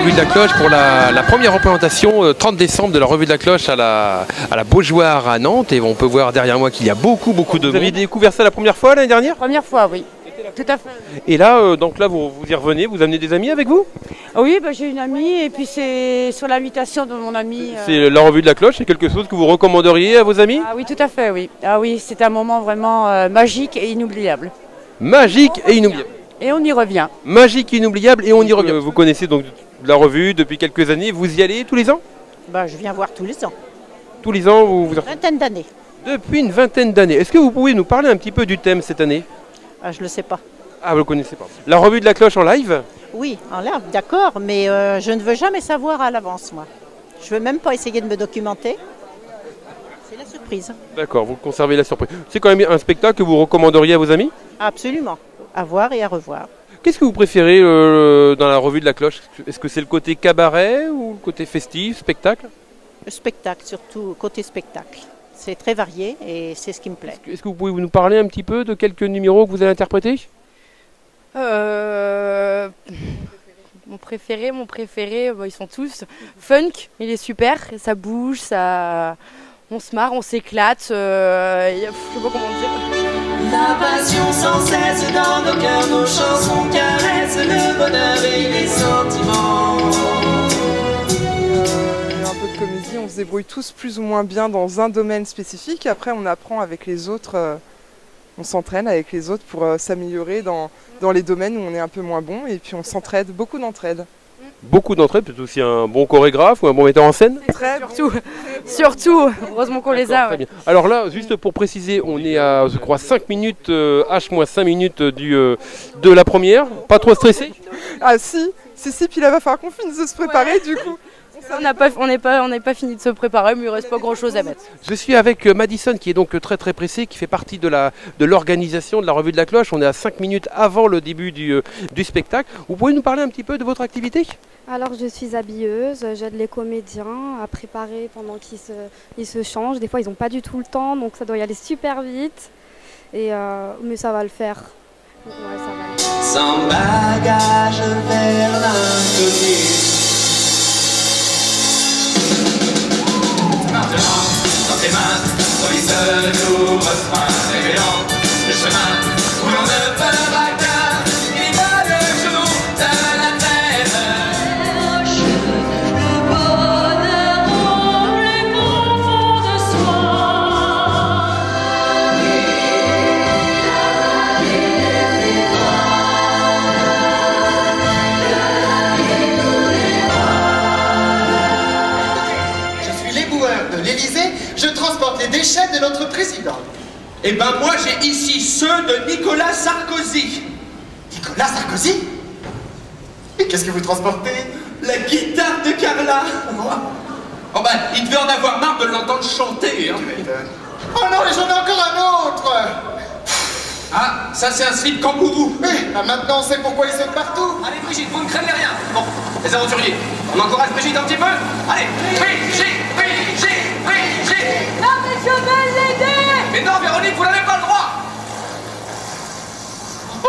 Revue de la Cloche pour la première représentation 30 décembre de la Revue de la Cloche à la Beaujoire à Nantes. Et on peut voir derrière moi qu'il y a beaucoup de monde. Vous avez découvert ça la première fois l'année dernière? Première fois, oui. Tout à fait. Et là, donc là, vous y revenez, vous amenez des amis avec vous? Oui, bah, j'ai une amie et puis c'est sur l'invitation de mon ami. C'est la Revue de la Cloche, c'est quelque chose que vous recommanderiez à vos amis? Ah oui, tout à fait, oui. Ah oui, c'est un moment vraiment magique et inoubliable. Magique et inoubliable. Et on y revient. Magique, inoubliable et on y revient. Vous connaissez donc la revue depuis quelques années, vous y allez tous les ans? Bah, je viens voir tous les ans. Tous les ans, vous... Une vingtaine d'années. Depuis une vingtaine d'années. Est-ce que vous pouvez nous parler un petit peu du thème cette année? Ah, je ne le sais pas. Ah, vous ne le connaissez pas. La Revue de la Cloche en live? Oui, en live, d'accord, mais je ne veux jamais savoir à l'avance, moi. Je ne veux même pas essayer de me documenter. C'est la surprise. D'accord, vous conservez la surprise. C'est quand même un spectacle que vous recommanderiez à vos amis? Absolument. À voir et à revoir. Qu'est-ce que vous préférez dans la Revue de la Cloche? Est-ce que c'est le côté cabaret ou le côté festif, spectacle? Le spectacle, surtout côté spectacle. C'est très varié et c'est ce qui me plaît. Est-ce que vous pouvez nous parler un petit peu de quelques numéros que vous allez interpréter? Mon préféré, bah, ils sont tous. Funk, il est super, ça bouge, on se marre, on s'éclate, je sais pas comment dire. La passion sans cesse dans nos cœurs, nos chansons caressent le bonheur et les sentiments. Un peu de comédie, on se débrouille tous plus ou moins bien dans un domaine spécifique. Après, on apprend avec les autres, on s'entraîne avec les autres pour s'améliorer dans les domaines où on est un peu moins bon. Et puis on s'entraide, beaucoup d'entraide. Beaucoup d'entraide, peut-être aussi un bon chorégraphe ou un bon metteur en scène? Surtout, heureusement qu'on les a. Très bien. Alors là, juste pour préciser, on est à, je crois, 5 minutes, H-5 minutes de la première. Pas trop stressé? Ah si, puis là, il va falloir qu'on finisse de se préparer du coup. On n'est pas fini de se préparer, mais il ne reste pas grand-chose à mettre. Je suis avec Madison qui est donc très pressé, qui fait partie de l'organisation de la Revue de la Cloche. On est à 5 minutes avant le début du spectacle. Vous pouvez nous parler un petit peu de votre activité? Alors je suis habilleuse, j'aide les comédiens à préparer pendant qu'ils se changent. Des fois ils n'ont pas du tout le temps, donc ça doit y aller super vite. Mais ça va le faire. Ouais, ça va. Sans bagage vers l'inconnu. Maintenant, dans tes mains, solise le refrain révélant le chemin où l'on ne perdra qu'un. Il va le genou de la terre. Le bonheur au plus profond de soi. Je suis l'éboueur de l'Élysée, je transporte les déchets de notre président. Eh ben moi j'ai ici ceux de Nicolas Sarkozy. Nicolas Sarkozy? Et qu'est-ce que vous transportez? La guitare de Carla. Oh ben, il devait en avoir marre de l'entendre chanter. Hein. Oh non, mais j'en ai encore un autre! Ah, ça c'est un slip kangourou. Oui, bah maintenant on sait pourquoi ils sautent partout. Allez Brigitte, vous ne craignez rien. Bon, les aventuriers, on encourage Brigitte un petit peu. Allez, Brigitte. Non mais je veux l'aider. Mais non Véronique, vous n'avez pas le droit. Oh,